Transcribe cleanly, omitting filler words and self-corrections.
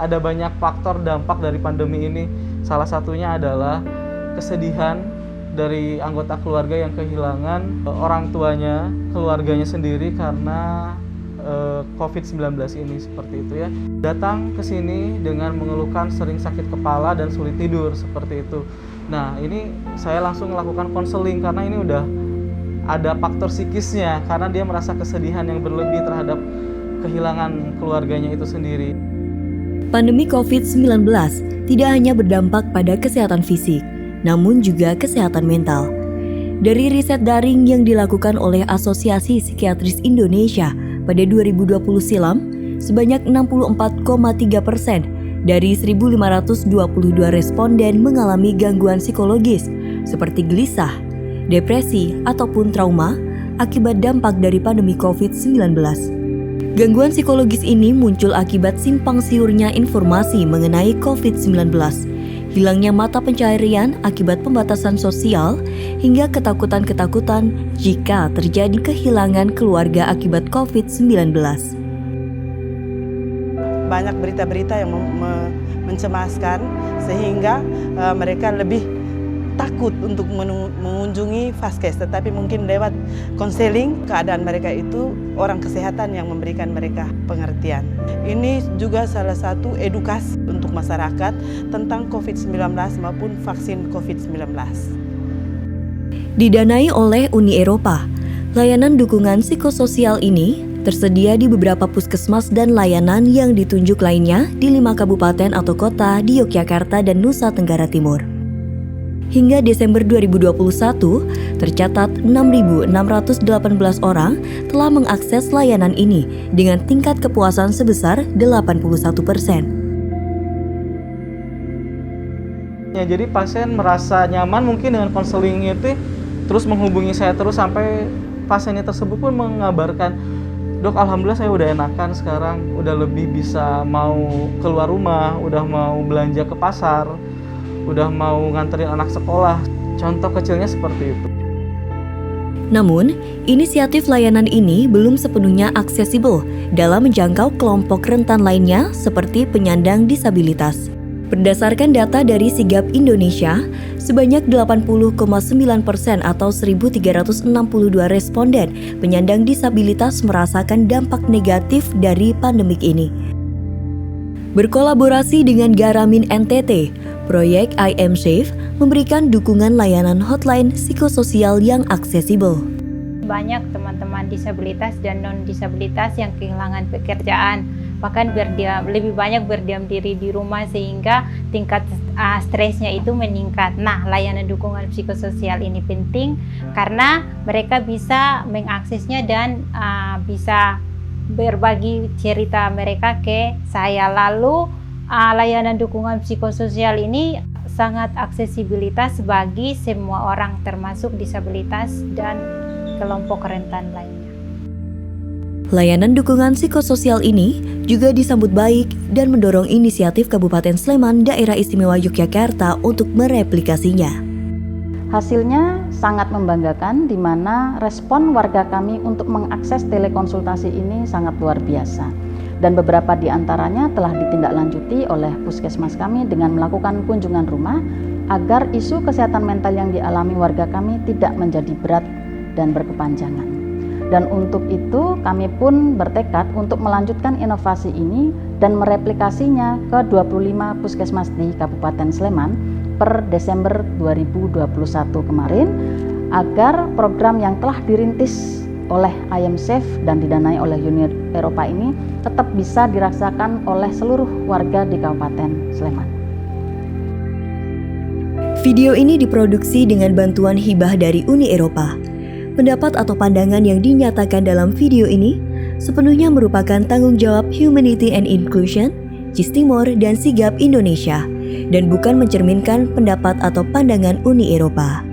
ada banyak faktor dampak dari pandemi ini. Salah satunya adalah kesedihan dari anggota keluarga yang kehilangan orang tuanya, keluarganya sendiri karena COVID-19 ini, seperti itu ya. Datang ke sini dengan mengeluhkan sering sakit kepala dan sulit tidur, seperti itu. Nah, ini saya langsung melakukan konseling karena ini udah ada faktor psikisnya, karena dia merasa kesedihan yang berlebih terhadap kehilangan keluarganya itu sendiri. Pandemi COVID-19 tidak hanya berdampak pada kesehatan fisik, namun juga kesehatan mental. Dari riset daring yang dilakukan oleh Asosiasi Psikiatris Indonesia pada 2020 silam, sebanyak 64,3% dari 1.522 responden mengalami gangguan psikologis seperti gelisah, depresi, ataupun trauma akibat dampak dari pandemi COVID-19. Gangguan psikologis ini muncul akibat simpang siurnya informasi mengenai COVID-19, hilangnya mata pencaharian akibat pembatasan sosial, hingga ketakutan-ketakutan jika terjadi kehilangan keluarga akibat COVID-19. Banyak berita-berita yang mencemaskan sehingga mereka lebih takut untuk mengunjungi Vaskes, tetapi mungkin lewat konseling keadaan mereka itu orang kesehatan yang memberikan mereka pengertian. Ini juga salah satu edukasi untuk masyarakat tentang COVID-19 maupun vaksin COVID-19. Didanai oleh Uni Eropa, layanan dukungan psikososial ini tersedia di beberapa puskesmas dan layanan yang ditunjuk lainnya di 5 kabupaten atau kota di Yogyakarta dan Nusa Tenggara Timur. Hingga Desember 2021, tercatat 6.618 orang telah mengakses layanan ini dengan tingkat kepuasan sebesar 81%. Ya, jadi pasien merasa nyaman mungkin dengan konseling itu, terus menghubungi saya terus sampai pasiennya tersebut pun mengabarkan, "Dok, alhamdulillah saya udah enakan sekarang, udah lebih bisa mau keluar rumah, udah mau belanja ke pasar, udah mau nganterin anak sekolah." Contoh kecilnya seperti itu. Namun, inisiatif layanan ini belum sepenuhnya aksesibel dalam menjangkau kelompok rentan lainnya seperti penyandang disabilitas. Berdasarkan data dari Sigap Indonesia, sebanyak 80,9% atau 1.362 responden penyandang disabilitas merasakan dampak negatif dari pandemik ini. Berkolaborasi dengan Garamin NTT, proyek I Am Safe memberikan dukungan layanan hotline psikososial yang aksesibel. Banyak teman-teman disabilitas dan non-disabilitas yang kehilangan pekerjaan, bahkan lebih banyak berdiam diri di rumah sehingga tingkat stresnya itu meningkat. Nah, layanan dukungan psikososial ini penting karena mereka bisa mengaksesnya dan bisa berbagi cerita mereka ke saya. Lalu layanan dukungan psikososial ini sangat aksesibilitas bagi semua orang termasuk disabilitas dan kelompok rentan lainnya. Layanan dukungan psikososial ini juga disambut baik dan mendorong inisiatif Kabupaten Sleman Daerah Istimewa Yogyakarta untuk mereplikasinya. Hasilnya sangat membanggakan, di mana respon warga kami untuk mengakses telekonsultasi ini sangat luar biasa. Dan beberapa di antaranya telah ditindaklanjuti oleh puskesmas kami dengan melakukan kunjungan rumah agar isu kesehatan mental yang dialami warga kami tidak menjadi berat dan berkepanjangan. Dan untuk itu kami pun bertekad untuk melanjutkan inovasi ini dan mereplikasinya ke 25 puskesmas di Kabupaten Sleman per Desember 2021 kemarin, agar program yang telah dirintis oleh I Am Safe dan didanai oleh Uni Eropa ini tetap bisa dirasakan oleh seluruh warga di Kabupaten Sleman. Video ini diproduksi dengan bantuan hibah dari Uni Eropa. Pendapat atau pandangan yang dinyatakan dalam video ini sepenuhnya merupakan tanggung jawab Humanity and Inclusion, JIS Timor, dan Sigap Indonesia, dan bukan mencerminkan pendapat atau pandangan Uni Eropa.